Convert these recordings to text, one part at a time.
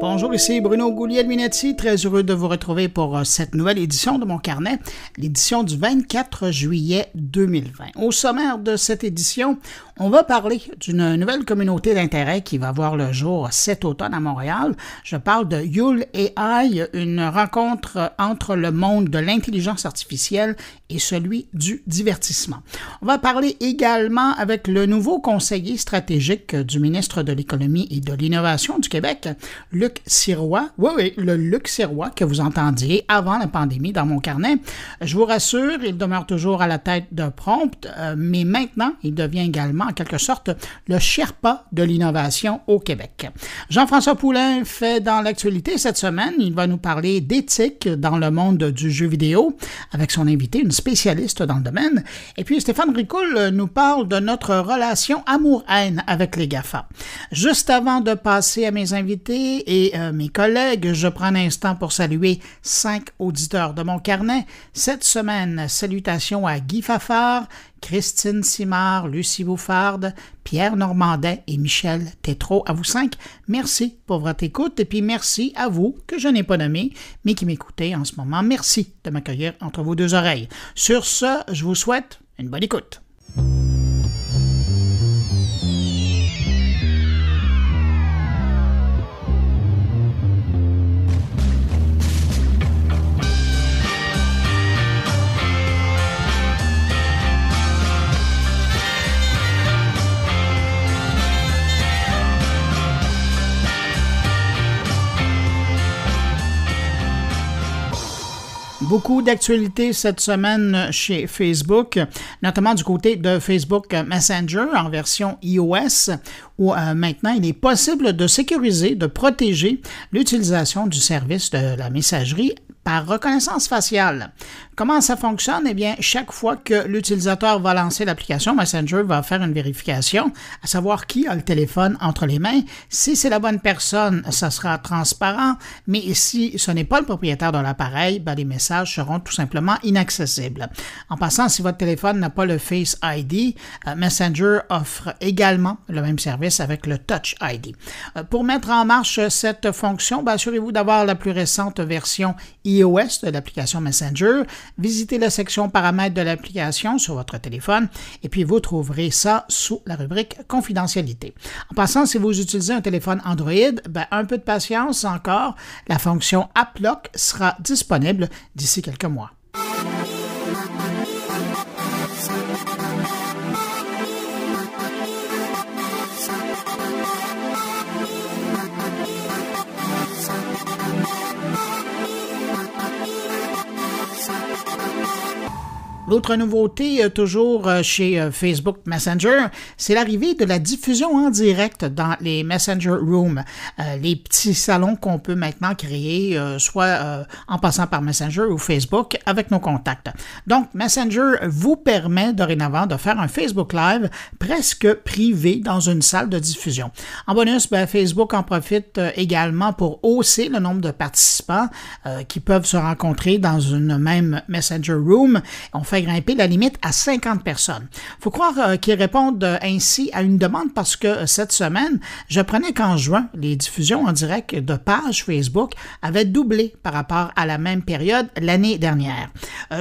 Bonjour, ici Bruno Guglielminetti, très heureux de vous retrouver pour cette nouvelle édition de mon carnet, l'édition du 24 juillet 2020. Au sommaire de cette édition, on va parler d'une nouvelle communauté d'intérêt qui va voir le jour cet automne à Montréal. Je parle de Yule AI, une rencontre entre le monde de l'intelligence artificielle et celui du divertissement. On va parler également avec le nouveau conseiller stratégique du ministre de l'Économie et de l'Innovation du Québec, Luc Sirois. Oui, le Luc Sirois que vous entendiez avant la pandémie dans mon carnet. Je vous rassure, il demeure toujours à la tête de Prompt, mais maintenant, il devient également en quelque sorte le Sherpa de l'innovation au Québec. Jean-François Poulain fait dans l'actualité cette semaine. Il va nous parler d'éthique dans le monde du jeu vidéo avec son invité, une spécialiste dans le domaine. Et puis Stéphane Ricoul nous parle de notre relation amour-haine avec les GAFA. Juste avant de passer à mes invités et mes collègues, je prends un instant pour saluer 5 auditeurs de mon carnet. Cette semaine, salutations à Guy Fafard, Christine Simard, Lucie Bouffarde, Pierre Normandin et Michel Tétrault. À vous 5, merci pour votre écoute et puis merci à vous que je n'ai pas nommé, mais qui m'écoutez en ce moment. Merci de m'accueillir entre vos deux oreilles. Sur ce, je vous souhaite une bonne écoute. Beaucoup d'actualités cette semaine chez Facebook, notamment du côté de Facebook Messenger en version iOS, où maintenant il est possible de sécuriser, de protéger l'utilisation du service de la messagerie par reconnaissance faciale. Comment ça fonctionne? Eh bien, chaque fois que l'utilisateur va lancer l'application, Messenger va faire une vérification, à savoir qui a le téléphone entre les mains. Si c'est la bonne personne, ça sera transparent, mais si ce n'est pas le propriétaire de l'appareil, les messages seront tout simplement inaccessibles. En passant, si votre téléphone n'a pas le Face ID, Messenger offre également le même service avec le Touch ID. Pour mettre en marche cette fonction, assurez-vous d'avoir la plus récente version iOS de l'application Messenger. Visitez la section paramètres de l'application sur votre téléphone et puis vous trouverez ça sous la rubrique confidentialité. En passant, si vous utilisez un téléphone Android, un peu de patience encore, la fonction App Lock sera disponible d'ici quelques mois. L'autre nouveauté, toujours chez Facebook Messenger, c'est l'arrivée de la diffusion en direct dans les Messenger Rooms, les petits salons qu'on peut maintenant créer, soit en passant par Messenger ou Facebook, avec nos contacts. Donc, Messenger vous permet dorénavant de faire un Facebook Live presque privé dans une salle de diffusion. En bonus, Facebook en profite également pour hausser le nombre de participants qui peuvent se rencontrer dans une même Messenger Room. On fait grimper la limite à 50 personnes. Il faut croire qu'ils répondent ainsi à une demande parce que cette semaine, j'apprenais qu'en juin, les diffusions en direct de pages Facebook avaient doublé par rapport à la même période l'année dernière.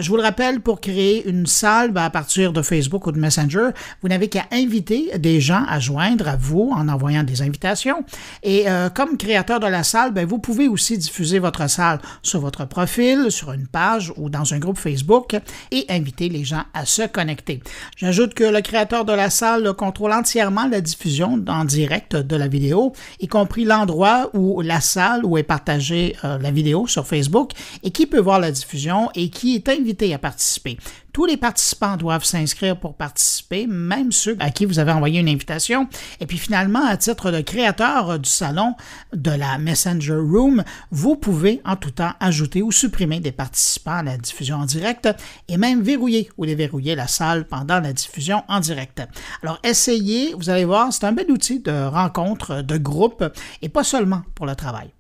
Je vous le rappelle, pour créer une salle à partir de Facebook ou de Messenger, vous n'avez qu'à inviter des gens à joindre à vous en envoyant des invitations. Et comme créateur de la salle, vous pouvez aussi diffuser votre salle sur votre profil, sur une page ou dans un groupe Facebook et inviter les gens à se connecter. J'ajoute que le créateur de la salle contrôle entièrement la diffusion en direct de la vidéo, y compris l'endroit où la salle où est partagée la vidéo sur Facebook et qui peut voir la diffusion et qui est invité à participer. Tous les participants doivent s'inscrire pour participer, même ceux à qui vous avez envoyé une invitation. Et puis finalement, à titre de créateur du salon de la Messenger Room, vous pouvez en tout temps ajouter ou supprimer des participants à la diffusion en direct et même verrouiller ou déverrouiller la salle pendant la diffusion en direct. Alors essayez, vous allez voir, c'est un bel outil de rencontre, de groupe et pas seulement pour le travail.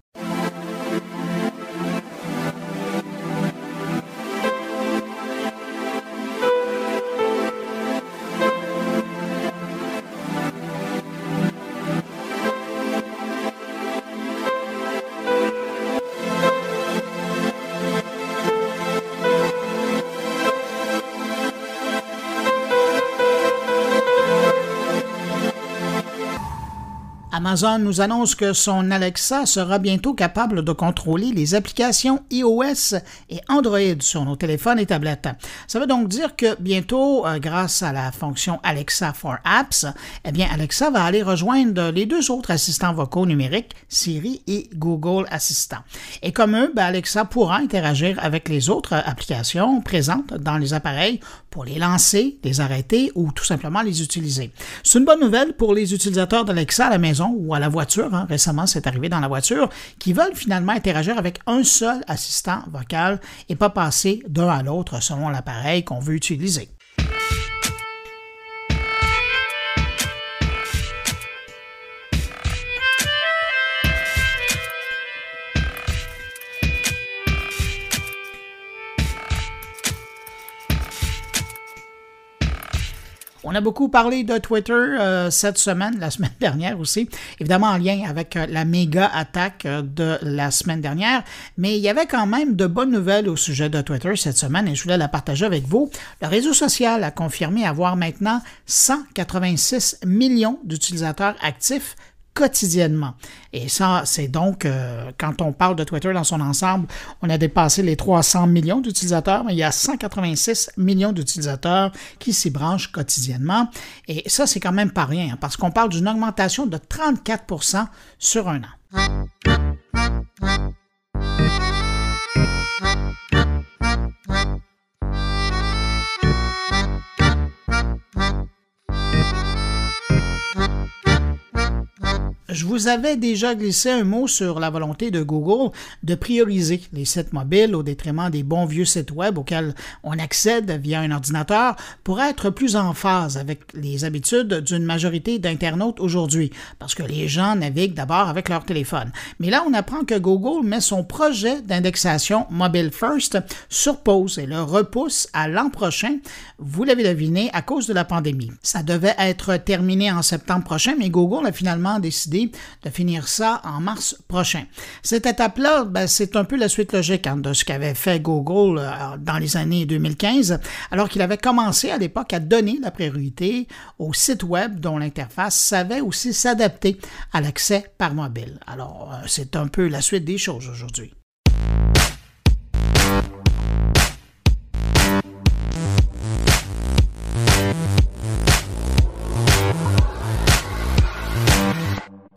Amazon nous annonce que son Alexa sera bientôt capable de contrôler les applications iOS et Android sur nos téléphones et tablettes. Ça veut donc dire que bientôt, grâce à la fonction Alexa for Apps, eh bien Alexa va aller rejoindre les deux autres assistants vocaux numériques, Siri et Google Assistant. Et comme eux, Alexa pourra interagir avec les autres applications présentes dans les appareils pour les lancer, les arrêter ou tout simplement les utiliser. C'est une bonne nouvelle pour les utilisateurs d'Alexa à la maison ou à la voiture. Récemment, c'est arrivé dans la voiture, qui veulent finalement interagir avec un seul assistant vocal et pas passer d'un à l'autre selon l'appareil qu'on veut utiliser. On a beaucoup parlé de Twitter cette semaine, la semaine dernière aussi, évidemment en lien avec la méga attaque de la semaine dernière, mais il y avait quand même de bonnes nouvelles au sujet de Twitter cette semaine et je voulais la partager avec vous. Le réseau social a confirmé avoir maintenant 186 millions d'utilisateurs actifs quotidiennement. Et ça, c'est donc, quand on parle de Twitter dans son ensemble, on a dépassé les 300 millions d'utilisateurs, mais il y a 186 millions d'utilisateurs qui s'y branchent quotidiennement. Et ça, c'est quand même pas rien, parce qu'on parle d'une augmentation de 34% sur un an. Je vous avais déjà glissé un mot sur la volonté de Google de prioriser les sites mobiles au détriment des bons vieux sites web auxquels on accède via un ordinateur pour être plus en phase avec les habitudes d'une majorité d'internautes aujourd'hui, parce que les gens naviguent d'abord avec leur téléphone. Mais là, on apprend que Google met son projet d'indexation Mobile First sur pause et le repousse à l'an prochain, vous l'avez deviné, à cause de la pandémie. Ça devait être terminé en septembre prochain, mais Google a finalement décidé de finir ça en mars prochain. Cette étape-là, c'est un peu la suite logique de ce qu'avait fait Google dans les années 2015, alors qu'il avait commencé à l'époque à donner la priorité aux sites web dont l'interface savait aussi s'adapter à l'accès par mobile. Alors, c'est un peu la suite des choses aujourd'hui.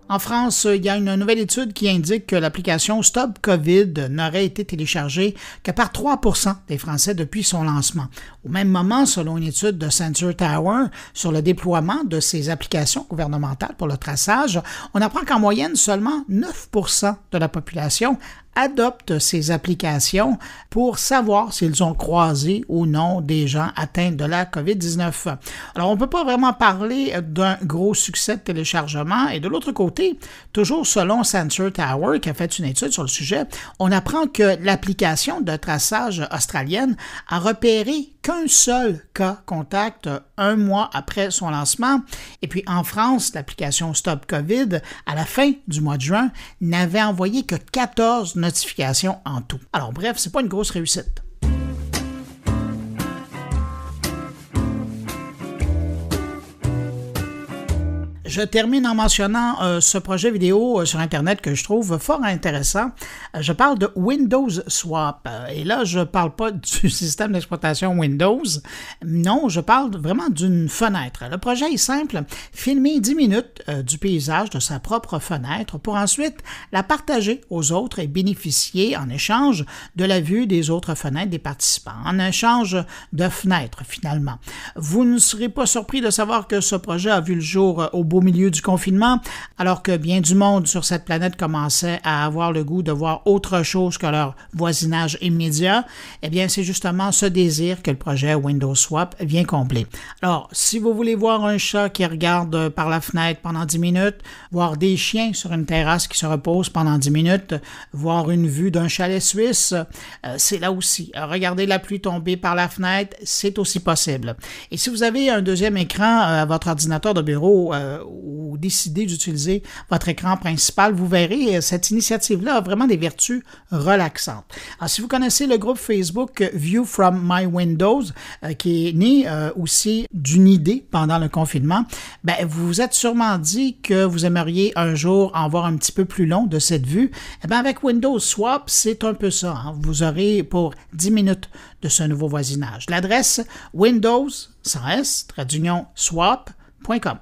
En France, il y a une nouvelle étude qui indique que l'application Stop COVID n'aurait été téléchargée que par 3% des Français depuis son lancement. Au même moment, selon une étude de Sensor Tower sur le déploiement de ces applications gouvernementales pour le traçage, on apprend qu'en moyenne, seulement 9% de la population adoptent ces applications pour savoir s'ils ont croisé ou non des gens atteints de la COVID-19. Alors, on ne peut pas vraiment parler d'un gros succès de téléchargement. Et de l'autre côté, toujours selon Sensor Tower, qui a fait une étude sur le sujet, on apprend que l'application de traçage australienne a repéré qu'un seul cas contact un mois après son lancement. Et puis en France, l'application Stop COVID, à la fin du mois de juin, n'avait envoyé que 14 notifications en tout. Alors bref, c'est pas une grosse réussite. Je termine en mentionnant ce projet vidéo sur Internet que je trouve fort intéressant. Je parle de Windows Swap. Et là, je ne parle pas du système d'exploitation Windows. Non, je parle vraiment d'une fenêtre. Le projet est simple. Filmer 10 minutes du paysage de sa propre fenêtre pour ensuite la partager aux autres et bénéficier en échange de la vue des autres fenêtres des participants. En échange de fenêtres, finalement. Vous ne serez pas surpris de savoir que ce projet a vu le jour au beau milieu du confinement, alors que bien du monde sur cette planète commençait à avoir le goût de voir autre chose que leur voisinage immédiat, eh bien, c'est justement ce désir que le projet Windows Swap vient combler. Alors, si vous voulez voir un chat qui regarde par la fenêtre pendant 10 minutes, voir des chiens sur une terrasse qui se reposent pendant 10 minutes, voir une vue d'un chalet suisse, c'est là aussi. Regarder la pluie tomber par la fenêtre, c'est aussi possible. Et si vous avez un deuxième écran à votre ordinateur de bureau ou décidez d'utiliser votre écran principal, vous verrez, cette initiative-là a vraiment des vertus relaxantes. Alors, si vous connaissez le groupe Facebook View from My Windows, qui est né aussi d'une idée pendant le confinement, ben, vous vous êtes sûrement dit que vous aimeriez un jour en voir un petit peu plus long de cette vue. Eh bien, avec Windows Swap, c'est un peu ça. Hein. Vous aurez pour 10 minutes de ce nouveau voisinage. L'adresse Windows, sans S, trait d'union, swap.com.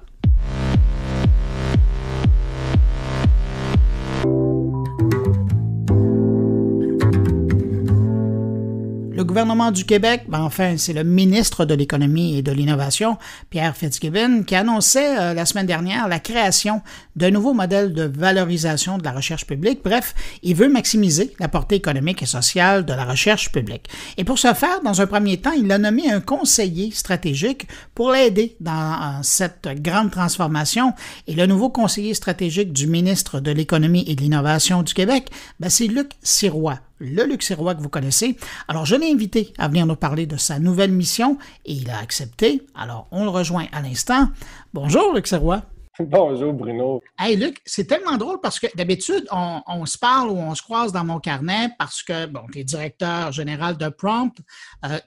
Le gouvernement du Québec, ben enfin, c'est le ministre de l'Économie et de l'Innovation, Pierre Fitzgibbon, qui annonçait la semaine dernière la création d'un nouveau modèle de valorisation de la recherche publique. Bref, il veut maximiser la portée économique et sociale de la recherche publique. Et pour ce faire, dans un premier temps, il a nommé un conseiller stratégique pour l'aider dans cette grande transformation. Et le nouveau conseiller stratégique du ministre de l'Économie et de l'Innovation du Québec, ben c'est Luc Sirois. Le Luc Sirois que vous connaissez. Alors, je l'ai invité à venir nous parler de sa nouvelle mission et il a accepté. Alors, on le rejoint à l'instant. Bonjour, Luc Sirois. Bonjour, Bruno. Hey, Luc, c'est tellement drôle parce que d'habitude, on se parle ou on se croise dans mon carnet parce que, bon, tu es directeur général de Prompt,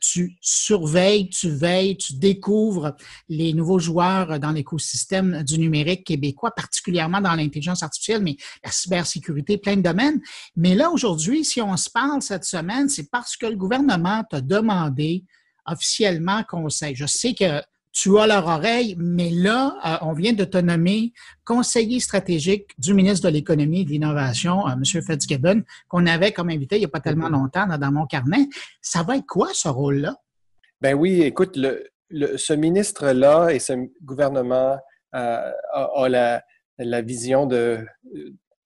tu surveilles, tu veilles, tu découvres les nouveaux joueurs dans l'écosystème du numérique québécois, particulièrement dans l'intelligence artificielle, mais la cybersécurité, plein de domaines. Mais là, aujourd'hui, si on se parle cette semaine, c'est parce que le gouvernement t'a demandé officiellement conseil. Je sais que tu as leur oreille, mais là, on vient de te nommer conseiller stratégique du ministre de l'Économie et de l'Innovation, M. Fitzgibbon, qu'on avait comme invité il n'y a pas tellement longtemps dans mon carnet. Ça va être quoi, ce rôle-là? Ben oui, écoute, ce ministre-là et ce gouvernement a la vision de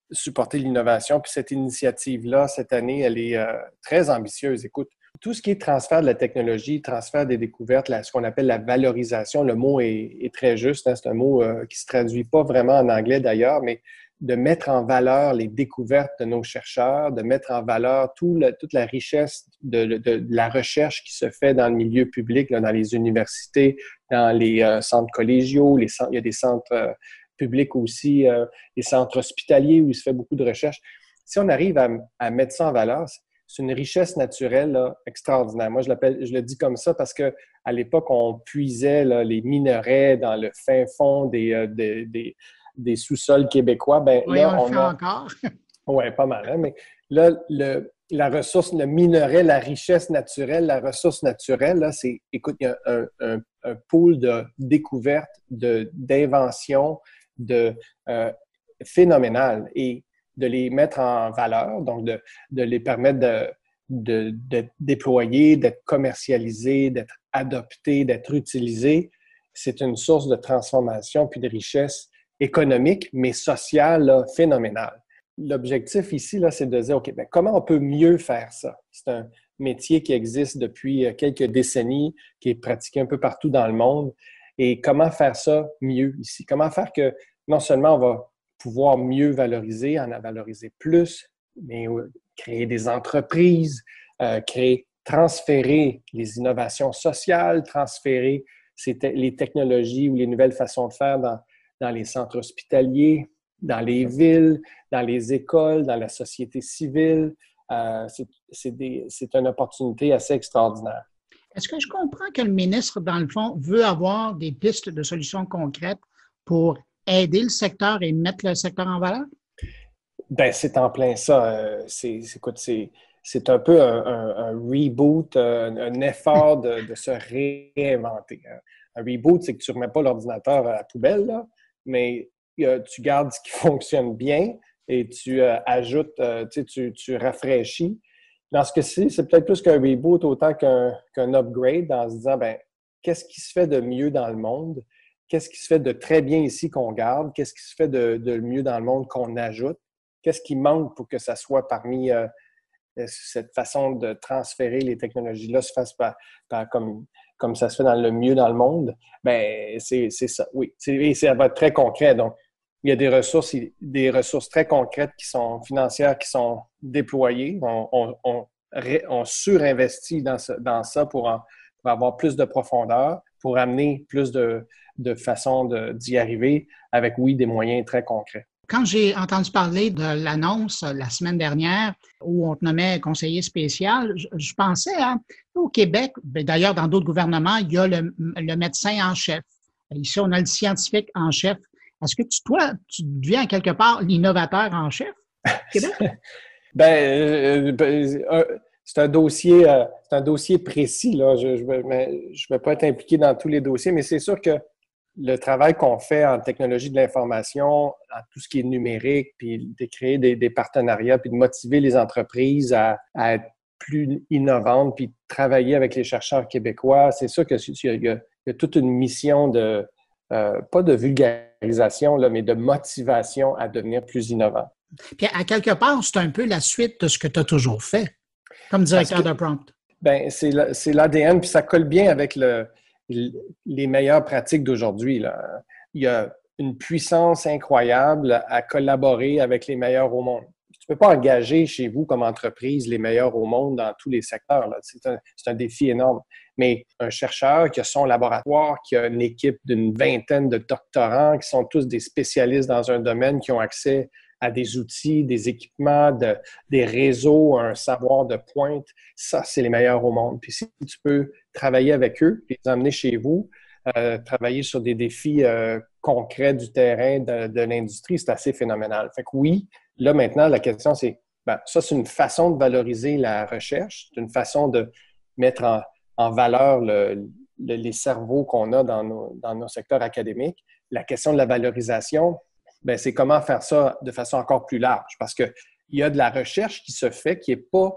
supporter l'innovation. Puis cette initiative-là, cette année, elle est très ambitieuse. Écoute, tout ce qui est transfert de la technologie, transfert des découvertes, ce qu'on appelle la valorisation, le mot est très juste, hein, c'est un mot qui ne se traduit pas vraiment en anglais d'ailleurs, mais de mettre en valeur les découvertes de nos chercheurs, de mettre en valeur toute la richesse de la recherche qui se fait dans le milieu public, là, dans les universités, dans les centres collégiaux, il y a des centres publics aussi, les centres hospitaliers où il se fait beaucoup de recherche. Si on arrive à mettre ça en valeur, c'est une richesse naturelle là, extraordinaire. Moi, je le dis comme ça parce qu'à l'époque, on puisait là, les minerais dans le fin fond des sous-sols québécois. Ben, oui, là, on le fait encore. Oui, pas mal. Hein? Mais là, la ressource, le minerai, la richesse naturelle, la ressource naturelle, là, écoute, il y a un pool de découvertes, d'inventions, phénoménal. Et de les mettre en valeur, donc de les permettre d'être déployés, d'être commercialisés, d'être adoptés, d'être utilisés, c'est une source de transformation puis de richesse économique, mais sociale là, phénoménale. L'objectif ici, là, c'est de dire, OK, bien, comment on peut mieux faire ça? C'est un métier qui existe depuis quelques décennies, qui est pratiqué un peu partout dans le monde. Et comment faire ça mieux ici? Comment faire que non seulement on va pouvoir mieux valoriser, en valoriser plus, mais créer des entreprises, transférer les innovations sociales, transférer les technologies ou les nouvelles façons de faire dans les centres hospitaliers, dans les villes, dans les écoles, dans la société civile. C'est une opportunité assez extraordinaire. Est-ce que je comprends que le ministre, dans le fond, veut avoir des pistes de solutions concrètes pour aider le secteur et mettre le secteur en valeur? Ben, c'est en plein ça. Écoute, c'est un peu un reboot, un effort de se réinventer. Un reboot, c'est que tu ne remets pas l'ordinateur à la poubelle, là, mais tu gardes ce qui fonctionne bien et tu ajoutes, tu rafraîchis. Dans ce cas-ci, c'est peut-être plus qu'un reboot autant qu'un upgrade en se disant, ben, qu'est-ce qui se fait de mieux dans le monde? Qu'est-ce qui se fait de très bien ici qu'on garde? Qu'est-ce qui se fait de mieux dans le monde qu'on ajoute? Qu'est-ce qui manque pour que ça soit parmi cette façon de transférer les technologies-là se fasse comme ça se fait dans le mieux dans le monde? Bien, c'est ça, oui. Et ça va être très concret. Donc, il y a des ressources très concrètes qui sont financières, qui sont déployées. On surinvestit dans ça pour avoir plus de profondeur, pour amener plus de façons d'y arriver avec, oui, des moyens très concrets. Quand j'ai entendu parler de l'annonce la semaine dernière où on te nommait conseiller spécial, je pensais au Québec, d'ailleurs dans d'autres gouvernements, il y a le médecin en chef. Ici, on a le scientifique en chef. Est-ce que toi, tu deviens quelque part l'innovateur en chef au Québec? C'est un dossier précis, là. Je vais pas être impliqué dans tous les dossiers, mais c'est sûr que le travail qu'on fait en technologie de l'information, en tout ce qui est numérique, puis de créer des partenariats, puis de motiver les entreprises à être plus innovantes, puis de travailler avec les chercheurs québécois, c'est sûr qu'il y a toute une mission pas de vulgarisation, là, mais de motivation à devenir plus innovant. Puis à quelque part, c'est un peu la suite de ce que tu as toujours fait comme directeur de prompt. C'est l'ADN, puis ça colle bien avec les meilleures pratiques d'aujourd'hui, là. Il y a une puissance incroyable à collaborer avec les meilleurs au monde. Tu ne peux pas engager chez vous comme entreprise les meilleurs au monde dans tous les secteurs, là. C'est un défi énorme. Mais un chercheur qui a son laboratoire, qui a une équipe d'une vingtaine de doctorants qui sont tous des spécialistes dans un domaine, qui ont accès à des outils, des équipements, des réseaux, un savoir de pointe, ça, c'est les meilleurs au monde. Puis si tu peux travailler avec eux, les emmener chez vous, travailler sur des défis concrets du terrain, de l'industrie, c'est assez phénoménal. Fait que oui, là maintenant, la question c'est, ça c'est une façon de valoriser la recherche, c'est une façon de mettre en valeur les cerveaux qu'on a dans nos secteurs académiques. La question de la valorisation, c'est comment faire ça de façon encore plus large, parce qu'il y a de la recherche qui se fait, qui n'est pas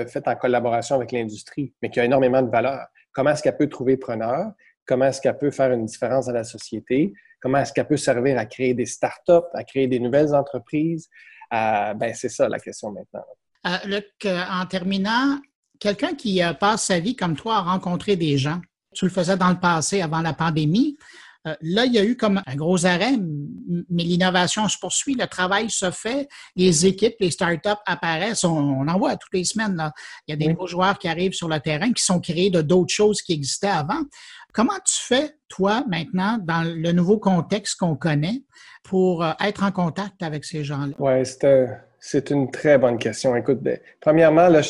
faite en collaboration avec l'industrie, mais qui a énormément de valeur. Comment est-ce qu'elle peut trouver preneur? Comment est-ce qu'elle peut faire une différence dans la société? Comment est-ce qu'elle peut servir à créer des startups, à créer des nouvelles entreprises? C'est ça la question maintenant. Luc, en terminant, quelqu'un qui passe sa vie comme toi à rencontrer des gens, tu le faisais dans le passé avant la pandémie. Là, il y a eu comme un gros arrêt, mais l'innovation se poursuit, le travail se fait, les équipes, les startups apparaissent, on en voit toutes les semaines, là. Il y a des nouveaux joueurs qui arrivent sur le terrain, qui sont créés de d'autres choses qui existaient avant. Comment tu fais, toi, maintenant, dans le nouveau contexte qu'on connaît, pour être en contact avec ces gens-là? Oui, c'est une très bonne question. Écoute, premièrement, là,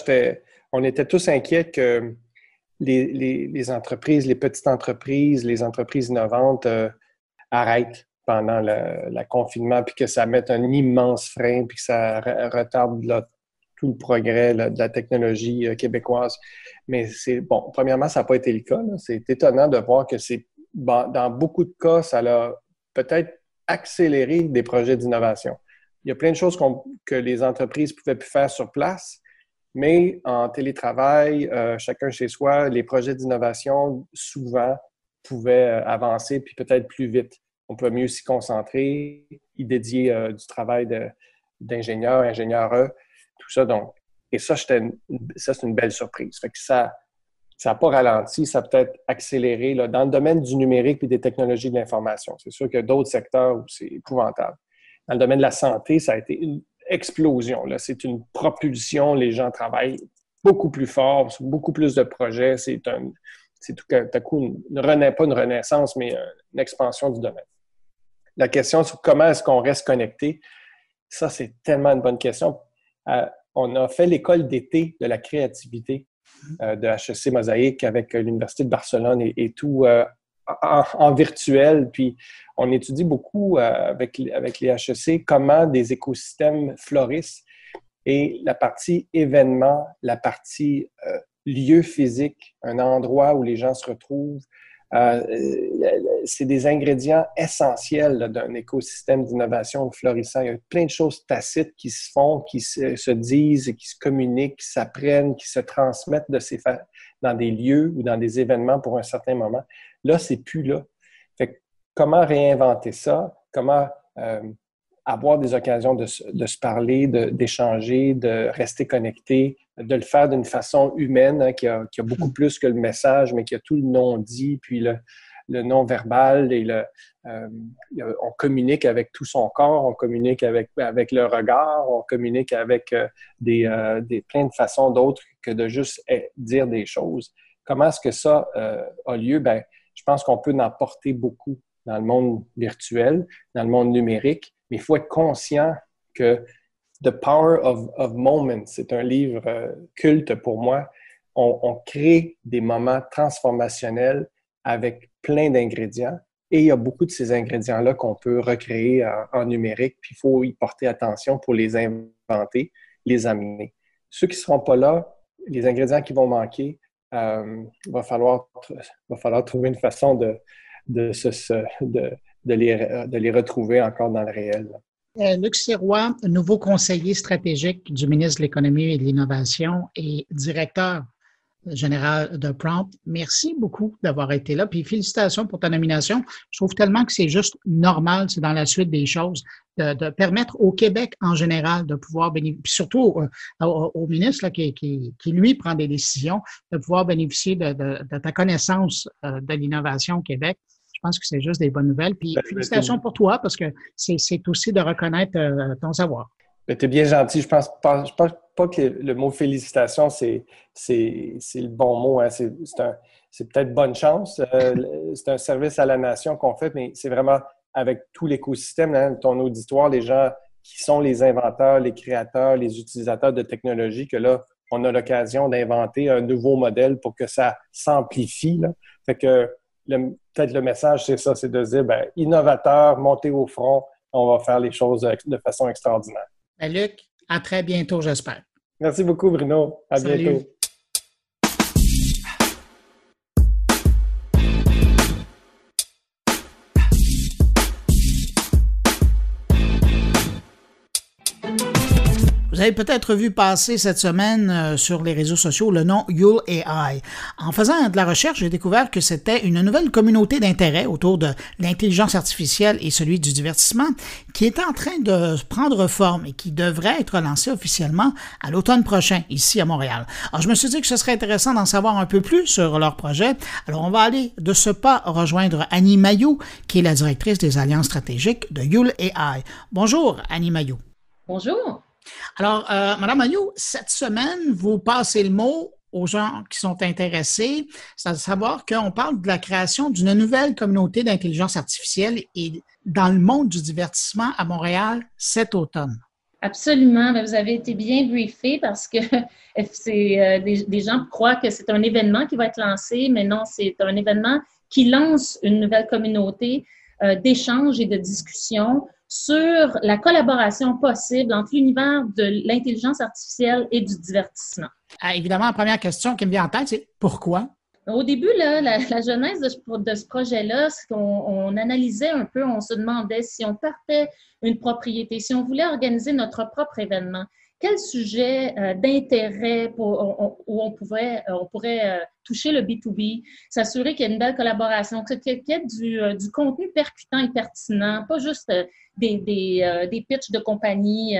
on était tous inquiets que les entreprises, les petites entreprises, les entreprises innovantes arrêtent pendant le confinement, puis que ça mette un immense frein, puis que ça retarde tout le progrès de la technologie québécoise. Mais premièrement, ça n'a pas été le cas, là. C'est étonnant de voir que dans beaucoup de cas, ça a peut-être accéléré des projets d'innovation. Il y a plein de choses que les entreprises ne pouvaient plus faire sur place. Mais en télétravail, chacun chez soi, les projets d'innovation, souvent, pouvaient avancer puis peut-être plus vite. On peut mieux s'y concentrer, y dédier du travail d'ingénieurs, ingénieureux, tout ça. Donc, et ça, c'est une belle surprise. Fait que ça n'a pas ralenti, ça a peut-être accéléré là, dans le domaine du numérique et des technologies de l'information. C'est sûr qu'il y a d'autres secteurs où c'est épouvantable. Dans le domaine de la santé, ça a été une explosion, là. C'est une propulsion. Les gens travaillent beaucoup plus fort, sur beaucoup plus de projets. C'est tout à coup pas une renaissance, mais une expansion du domaine. La question sur comment est-ce qu'on reste connecté, ça, c'est tellement une bonne question. On a fait l'école d'été de la créativité de HEC Mosaïque avec l'Université de Barcelone et tout en virtuel. Puis, on étudie beaucoup avec les HEC comment des écosystèmes florissent et la partie événement, la partie lieu physique, un endroit où les gens se retrouvent. C'est des ingrédients essentiels là, d'un écosystème d'innovation florissant. Il y a plein de choses tacites qui se font, qui se disent, qui se communiquent, qui s'apprennent, qui se transmettent dans des lieux ou dans des événements pour un certain moment. Là, c'est plus là. Fait que, comment réinventer ça? Comment avoir des occasions de se parler, d'échanger, de rester connecté, de le faire d'une façon humaine, hein, qui a beaucoup plus que le message, mais qui a tout le non-dit, puis le non-verbal. Et on communique avec tout son corps, on communique avec le regard, on communique avec plein de façons d'autres que de juste dire des choses. Comment est-ce que ça a lieu? je pense qu'on peut en porter beaucoup dans le monde virtuel, dans le monde numérique, mais il faut être conscient que The Power of Moments, c'est un livre culte pour moi. On crée des moments transformationnels avec plein d'ingrédients et il y a beaucoup de ces ingrédients-là qu'on peut recréer en numérique, puis il faut y porter attention pour les inventer, les amener. Ceux qui ne seront pas là, les ingrédients qui vont manquer, va falloir trouver une façon de les retrouver encore dans le réel. Luc Sirois, nouveau conseiller stratégique du ministre de l'Économie et de l'Innovation et directeur général de Prompt, merci beaucoup d'avoir été là. Puis félicitations pour ta nomination. Je trouve tellement que c'est juste normal, c'est dans la suite des choses, de permettre au Québec en général de pouvoir bénéficier, puis surtout au ministre là, qui lui prend des décisions, de pouvoir bénéficier de ta connaissance de l'innovation au Québec. Je pense que c'est juste des bonnes nouvelles. Puis félicitations pour toi parce que c'est aussi de reconnaître ton savoir. Tu es bien gentil. Je pense pas que le mot félicitations, c'est le bon mot. Hein. C'est peut-être bonne chance. C'est un service à la nation qu'on fait, mais c'est vraiment avec tout l'écosystème, hein, ton auditoire, les gens qui sont les inventeurs, les créateurs, les utilisateurs de technologie, que là, on a l'occasion d'inventer un nouveau modèle pour que ça s'amplifie. Là. Fait que peut-être le message, c'est ça, c'est de dire, innovateur, montez au front, on va faire les choses de façon extraordinaire. Luc, à très bientôt, j'espère. Merci beaucoup, Bruno. À bientôt. Vous avez peut-être vu passer cette semaine sur les réseaux sociaux le nom Yule AI. En faisant de la recherche, j'ai découvert que c'était une nouvelle communauté d'intérêt autour de l'intelligence artificielle et celui du divertissement qui est en train de prendre forme et qui devrait être lancée officiellement à l'automne prochain ici à Montréal. Alors, je me suis dit que ce serait intéressant d'en savoir un peu plus sur leur projet. Alors, on va aller de ce pas rejoindre Annie Mailloux, qui est la directrice des alliances stratégiques de Yule AI. Bonjour, Annie Mailloux. Bonjour. Alors, Mme Mailloux, cette semaine, vous passez le mot aux gens qui sont intéressés, c'est à savoir qu'on parle de la création d'une nouvelle communauté d'intelligence artificielle et dans le monde du divertissement à Montréal cet automne. Absolument. Vous avez été bien briefé parce que des gens croient que c'est un événement qui va être lancé, mais non, c'est un événement qui lance une nouvelle communauté d'échanges et de discussions sur la collaboration possible entre l'univers de l'intelligence artificielle et du divertissement. Évidemment, la première question qui me vient en tête, c'est pourquoi? Au début, là, la genèse de ce projet-là, c'est qu'on analysait un peu, on se demandait si on partait une propriété, si on voulait organiser notre propre événement, quel sujet d'intérêt où on pourrait toucher le B2B, s'assurer qu'il y ait une belle collaboration, qu'il y ait du contenu percutant et pertinent, pas juste des pitchs de compagnie.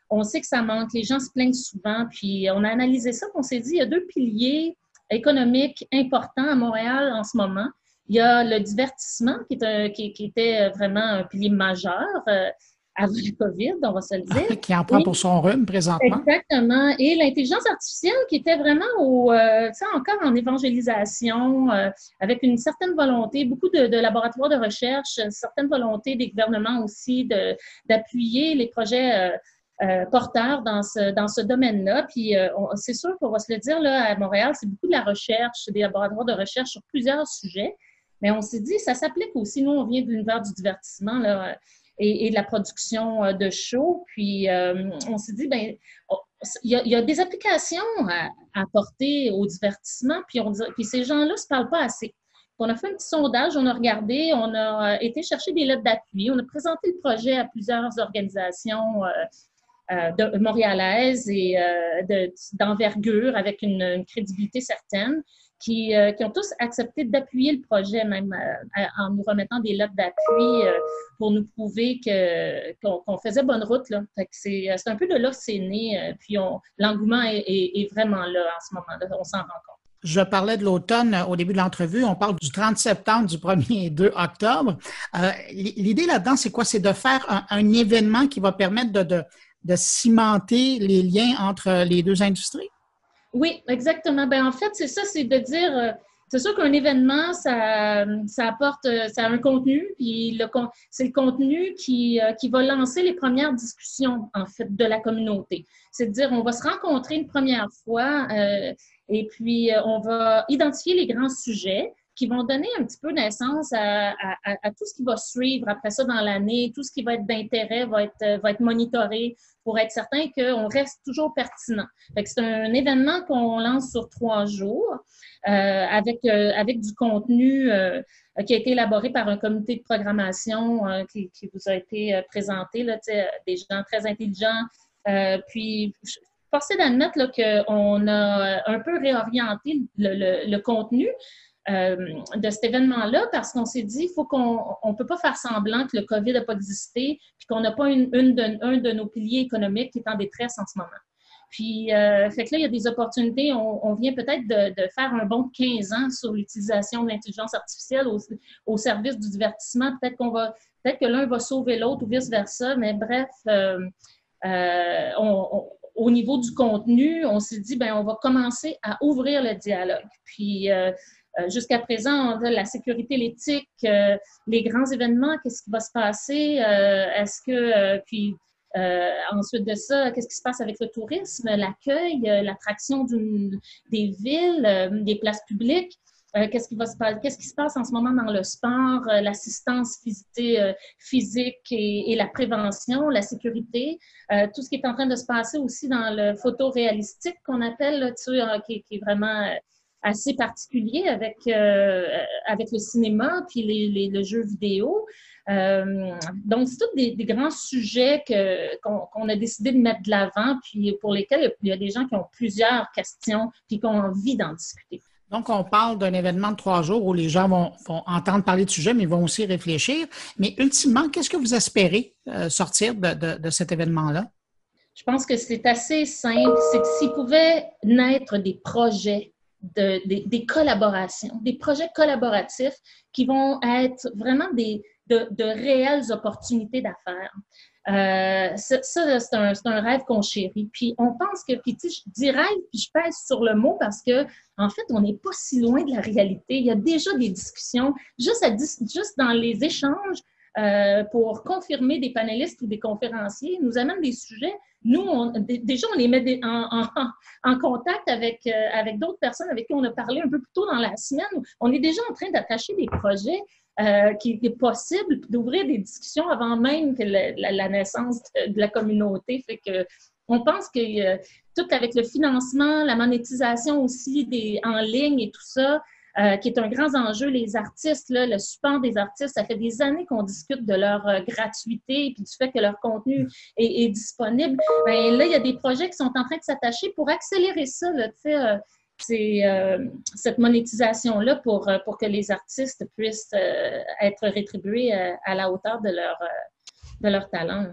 On sait que ça manque, les gens se plaignent souvent, puis on a analysé ça, on s'est dit, il y a deux piliers économiques importants à Montréal en ce moment. Il y a le divertissement qui était vraiment un pilier majeur avant le COVID, on va se le dire. Qui en prend pour son rhume présentement. Exactement. Et l'intelligence artificielle qui était vraiment encore en évangélisation, avec une certaine volonté, beaucoup de laboratoires de recherche, une certaine volonté des gouvernements aussi d'appuyer les projets porteurs dans ce domaine-là. Puis c'est sûr qu'on va se le dire, là, à Montréal, c'est beaucoup de la recherche, des laboratoires de recherche sur plusieurs sujets. Mais on s'est dit, ça s'applique aussi. Nous, on vient de l'univers du divertissement, là, et de la production de shows. Puis, on s'est dit, il y a des applications à apporter au divertissement, puis ces gens-là ne se parlent pas assez. On a fait un petit sondage, on a regardé, on a été chercher des lettres d'appui, on a présenté le projet à plusieurs organisations montréalaises et d'envergure avec une crédibilité certaine. Qui ont tous accepté d'appuyer le projet, même en nous remettant des lettres d'appui pour nous prouver qu'on faisait bonne route. Là. Fait que c'est un peu de là que c'est né, puis l'engouement est vraiment là en ce moment-là, on s'en rend compte. Je parlais de l'automne au début de l'entrevue, on parle du 30 septembre, du 1er et 2 octobre. L'idée là-dedans, c'est quoi? C'est de faire un événement qui va permettre de cimenter les liens entre les deux industries? Oui, exactement. En fait, c'est ça, c'est de dire, c'est sûr qu'un événement, ça apporte, ça a un contenu, puis c'est le contenu qui va lancer les premières discussions, en fait, de la communauté. C'est-à-dire, on va se rencontrer une première fois et puis on va identifier les grands sujets qui vont donner un petit peu naissance à tout ce qui va suivre après ça dans l'année, tout ce qui va être d'intérêt va être monitoré pour être certain qu'on reste toujours pertinent. Fait que c'est un événement qu'on lance sur 3 jours avec du contenu qui a été élaboré par un comité de programmation qui vous a été présenté, là, des gens très intelligents. Puis, forcé d'admettre qu'on a un peu réorienté le contenu de cet événement-là parce qu'on s'est dit faut qu'on ne peut pas faire semblant que le COVID n'a pas existé puis qu'on n'a pas un de nos piliers économiques qui est en détresse en ce moment. Puis, fait que là, il y a des opportunités. On vient peut-être de faire un bond de 15 ans sur l'utilisation de l'intelligence artificielle au service du divertissement. Peut-être que l'un va sauver l'autre ou vice-versa, mais bref, au niveau du contenu, on s'est dit, on va commencer à ouvrir le dialogue. Puis, jusqu'à présent, on a la sécurité, l'éthique, les grands événements, qu'est-ce qui va se passer? Puis ensuite de ça, qu'est-ce qui se passe avec le tourisme, l'accueil, l'attraction des villes, des places publiques? Qu'est-ce qui se passe en ce moment dans le sport, l'assistance physique et la prévention, la sécurité, tout ce qui est en train de se passer aussi dans le photoréalistique qu'on appelle, là, qui est vraiment assez particulier avec le cinéma puis le jeu vidéo. Donc, c'est tous des grands sujets qu'on a décidé de mettre de l'avant puis pour lesquels il y a des gens qui ont plusieurs questions puis qui ont envie d'en discuter. Donc, on parle d'un événement de 3 jours où les gens vont entendre parler de sujets, mais ils vont aussi réfléchir. Mais ultimement, qu'est-ce que vous espérez sortir de cet événement-là? Je pense que c'est assez simple. C'est que s'il pouvait naître des projets, des collaborations, des projets collaboratifs qui vont être vraiment de réelles opportunités d'affaires. Ça, c'est un rêve qu'on chérit. Puis on pense que, puis tu sais, je dis rêve, puis je pèse sur le mot parce que, en fait, on n'est pas si loin de la réalité. Il y a déjà des discussions, juste dans les échanges pour confirmer des panélistes ou des conférenciers, nous amènent des sujets. Nous, déjà, on les met en contact avec d'autres personnes avec qui on a parlé un peu plus tôt dans la semaine. On est déjà en train d'attacher des projets qui est possible d'ouvrir des discussions avant même que la naissance de la communauté. Fait que on pense que tout avec le financement, la monétisation aussi en ligne et tout ça, qui est un grand enjeu, les artistes, là, le support des artistes, ça fait des années qu'on discute de leur gratuité et puis du fait que leur contenu est disponible. Bien, là, il y a des projets qui sont en train de s'attacher pour accélérer ça, là, tu sais, cette monétisation-là pour que les artistes puissent être rétribués à la hauteur de leur talent.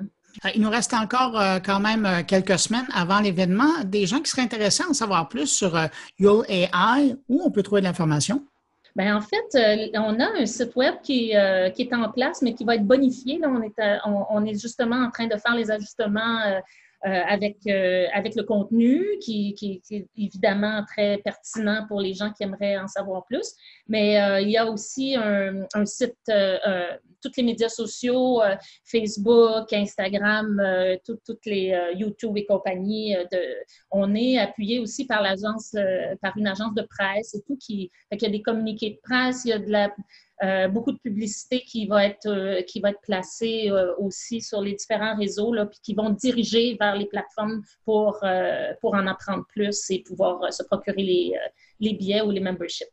Il nous reste encore quand même quelques semaines avant l'événement. Des gens qui seraient intéressés à en savoir plus sur Yule AI, où on peut trouver de l'information? Bien, en fait, on a un site web qui est en place, mais qui va être bonifié. Là, on est justement en train de faire les ajustements avec le contenu qui est évidemment très pertinent pour les gens qui aimeraient en savoir plus. Mais il y a aussi un site, tous les médias sociaux, Facebook, Instagram, toutes les YouTube et compagnie. On est appuyé aussi par une agence de presse et tout. Fait qu'il y a des communiqués de presse, il y a beaucoup de publicité qui va être placée aussi sur les différents réseaux, là, puis qui vont diriger vers les plateformes pour en apprendre plus et pouvoir se procurer les billets ou les memberships.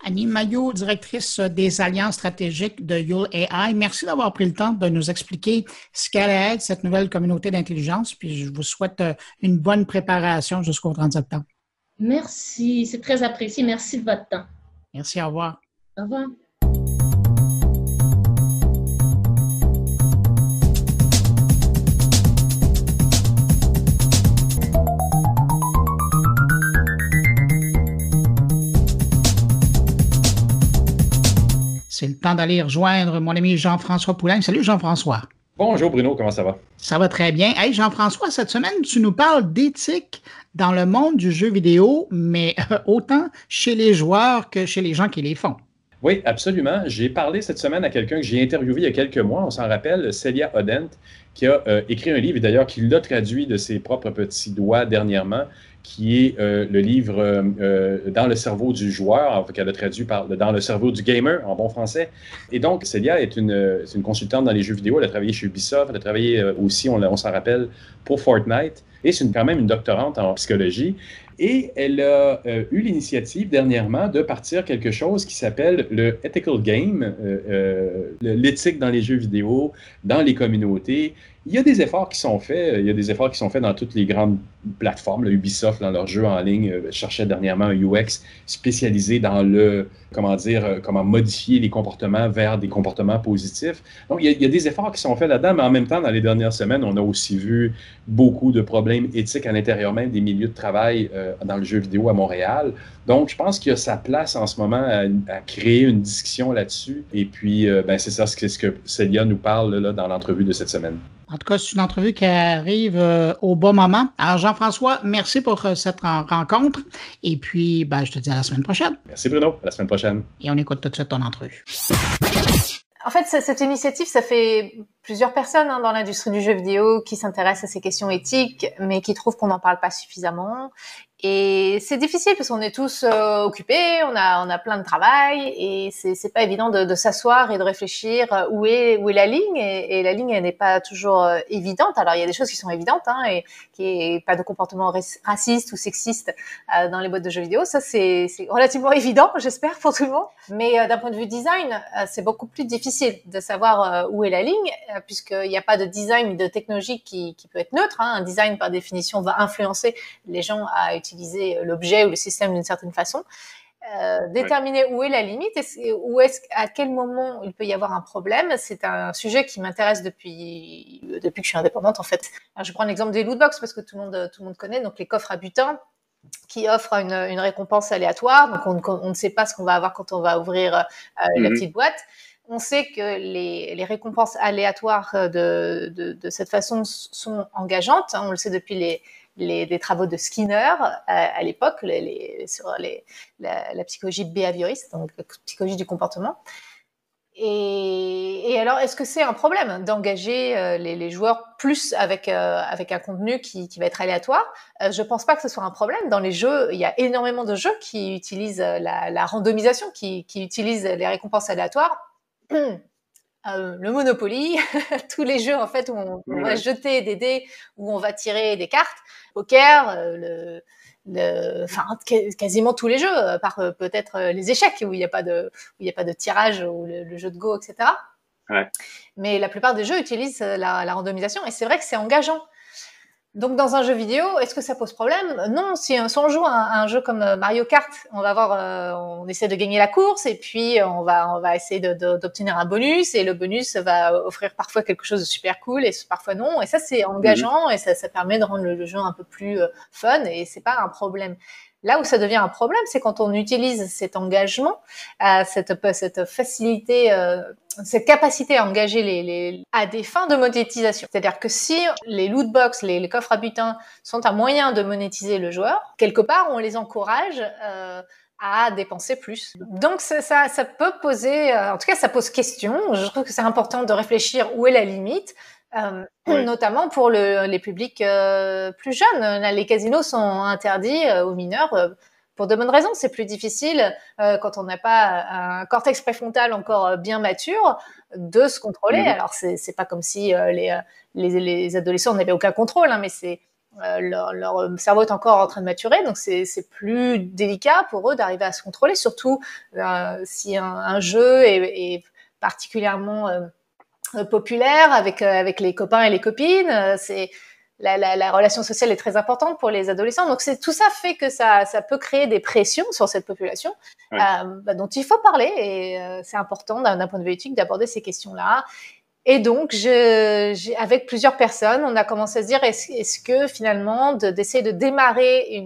Annie Maillot, directrice des alliances stratégiques de Yule AI, merci d'avoir pris le temps de nous expliquer ce qu'allait être cette nouvelle communauté d'intelligence, puis je vous souhaite une bonne préparation jusqu'au 30 septembre. Merci, c'est très apprécié. Merci de votre temps. Merci, au revoir. Au revoir. C'est le temps d'aller rejoindre mon ami Jean-François Poulain. Salut Jean-François. Bonjour Bruno, comment ça va? Ça va très bien. Hey Jean-François, cette semaine, tu nous parles d'éthique dans le monde du jeu vidéo, mais autant chez les joueurs que chez les gens qui les font. Oui, absolument. J'ai parlé cette semaine à quelqu'un que j'ai interviewé il y a quelques mois, on s'en rappelle, Celia Odent, qui a écrit un livre, et d'ailleurs qui l'a traduit de ses propres petits doigts dernièrement, qui est le livre Dans le cerveau du joueur, qu'elle a traduit par Dans le cerveau du gamer, en bon français. Et donc, Celia est une consultante dans les jeux vidéo, elle a travaillé chez Ubisoft, elle a travaillé aussi, on s'en rappelle, pour Fortnite, et c'est quand même une doctorante en psychologie. Et elle a eu l'initiative dernièrement de partir quelque chose qui s'appelle le Ethical Game, l'éthique dans les jeux vidéo, dans les communautés. Il y a des efforts qui sont faits. Il y a des efforts qui sont faits dans toutes les grandes plateformes. Là, Ubisoft, dans leurs jeux en ligne, cherchait dernièrement un UX spécialisé dans comment modifier les comportements vers des comportements positifs. Donc, il y a des efforts qui sont faits là-dedans, mais en même temps, dans les dernières semaines, on a aussi vu beaucoup de problèmes éthiques à l'intérieur même des milieux de travail dans le jeu vidéo à Montréal. Donc, je pense qu'il y a sa place en ce moment à créer une discussion là-dessus. Et puis, c'est ça, c'est ce que Celia nous parle là, dans l'entrevue de cette semaine. En tout cas, c'est une entrevue qui arrive au bon moment. Alors, Jean-François, merci pour cette rencontre. Et puis, je te dis à la semaine prochaine. Merci Bruno, à la semaine prochaine. Et on écoute tout de suite ton entrevue. En fait, cette initiative, ça fait plusieurs personnes dans l'industrie du jeu vidéo qui s'intéressent à ces questions éthiques, mais qui trouvent qu'on n'en parle pas suffisamment. Et c'est difficile parce qu'on est tous occupés, on a plein de travail et c'est pas évident de s'asseoir et de réfléchir où est la ligne et la ligne elle n'est pas toujours évidente. Alors il y a des choses qui sont évidentes et qui est pas de comportement raciste ou sexiste dans les boîtes de jeux vidéo, ça c'est relativement évident, j'espère pour tout le monde. Mais d'un point de vue design, c'est beaucoup plus difficile de savoir où est la ligne puisqu'il n'y a pas de design de technologie qui peut être neutre. Un design par définition va influencer les gens à utiliser l'objet ou le système d'une certaine façon. Déterminer où est la limite à quel moment il peut y avoir un problème, c'est un sujet qui m'intéresse depuis que je suis indépendante en fait. Alors, je prends l'exemple des lootbox parce que tout le monde connaît, donc les coffres à butin qui offrent une récompense aléatoire, donc on ne sait pas ce qu'on va avoir quand on va ouvrir la petite boîte. On sait que les récompenses aléatoires de cette façon sont engageantes, on le sait depuis les travaux de Skinner à l'époque sur la psychologie behavioriste, donc la psychologie du comportement. Et alors, est-ce que c'est un problème d'engager les joueurs plus avec un contenu qui va être aléatoire? Je pense pas que ce soit un problème. Dans les jeux, il y a énormément de jeux qui utilisent la randomisation, qui utilisent les récompenses aléatoires. Le Monopoly, tous les jeux en fait où on va jeter des dés, où on va tirer des cartes, poker, quasiment tous les jeux, à part peut-être les échecs où il n'y a pas de tirage ou le jeu de Go, etc. Ouais. Mais la plupart des jeux utilisent la randomisation et c'est vrai que c'est engageant. Donc, dans un jeu vidéo, est-ce que ça pose problème? Non, si on joue à un jeu comme Mario Kart, on essaie de gagner la course et puis on va essayer d'obtenir un bonus et le bonus va offrir parfois quelque chose de super cool et parfois non. Et ça, c'est engageant et ça permet de rendre le jeu un peu plus fun et c'est pas un problème. Là où ça devient un problème, c'est quand on utilise cet engagement, cette facilité, cette capacité à engager à des fins de monétisation. C'est-à-dire que si les loot box, les coffres à butin sont un moyen de monétiser le joueur, quelque part on les encourage à dépenser plus. Donc ça peut poser, en tout cas ça pose question. Je trouve que c'est important de réfléchir où est la limite. Notamment pour les publics plus jeunes. Les casinos sont interdits aux mineurs pour de bonnes raisons. C'est plus difficile quand on n'a pas un cortex préfrontal encore bien mature de se contrôler. Alors c'est pas comme si les adolescents n'avaient aucun contrôle, mais c'est leur cerveau est encore en train de maturer, donc c'est plus délicat pour eux d'arriver à se contrôler, surtout si un jeu est particulièrement populaire avec les copains et les copines. C'est la relation sociale est très importante pour les adolescents. Donc tout ça fait que ça peut créer des pressions sur cette population dont il faut parler et c'est important d'un point de vue éthique d'aborder ces questions-là. Et donc avec plusieurs personnes, on a commencé à se dire est-ce que finalement d'essayer de démarrer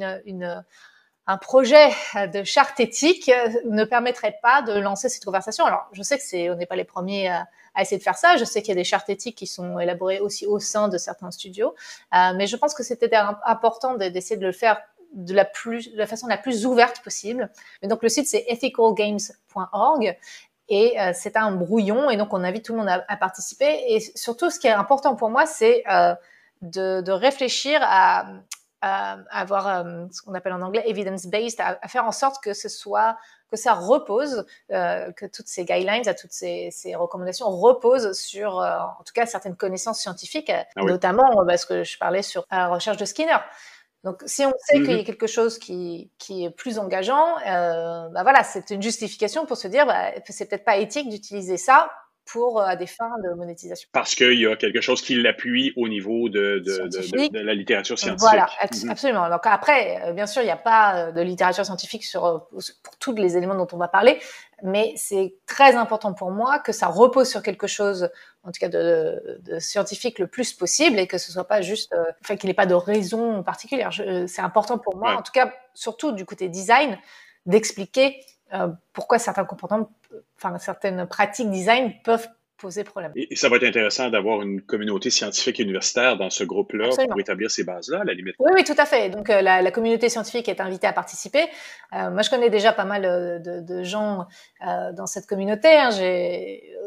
un projet de charte éthique ne permettrait pas de lancer cette conversation. Alors, je sais que on n'est pas les premiers à essayer de faire ça. Je sais qu'il y a des chartes éthiques qui sont élaborées aussi au sein de certains studios, mais je pense que c'était important d'essayer de le faire de la façon la plus ouverte possible. Et donc, le site, c'est ethicalgames.org. Et c'est un brouillon, et donc on invite tout le monde à participer. Et surtout, ce qui est important pour moi, c'est de réfléchir à avoir ce qu'on appelle en anglais evidence-based, à faire en sorte que ça repose, que toutes ces guidelines, toutes ces recommandations reposent sur, en tout cas, certaines connaissances scientifiques, notamment parce que je parlais sur la recherche de Skinner. Donc, si on sait qu'il y a quelque chose qui est plus engageant, voilà, c'est une justification pour se dire que c'est peut-être pas éthique d'utiliser ça pour des fins de monétisation. Parce qu'il y a quelque chose qui l'appuie au niveau de la littérature scientifique. Voilà, absolument. Donc après, bien sûr, il n'y a pas de littérature scientifique pour tous les éléments dont on va parler, mais c'est très important pour moi que ça repose sur quelque chose, en tout cas de scientifique le plus possible, et que ce soit pas juste, qu'il n'y ait pas de raison particulière. C'est important pour moi, en tout cas, surtout du côté design, d'expliquer pourquoi certains comportements, certaines pratiques design peuvent poser problème. Et ça va être intéressant d'avoir une communauté scientifique et universitaire dans ce groupe-là pour établir ces bases-là, à la limite. Oui, tout à fait. Donc, la communauté scientifique est invitée à participer. Moi, je connais déjà pas mal de gens dans cette communauté.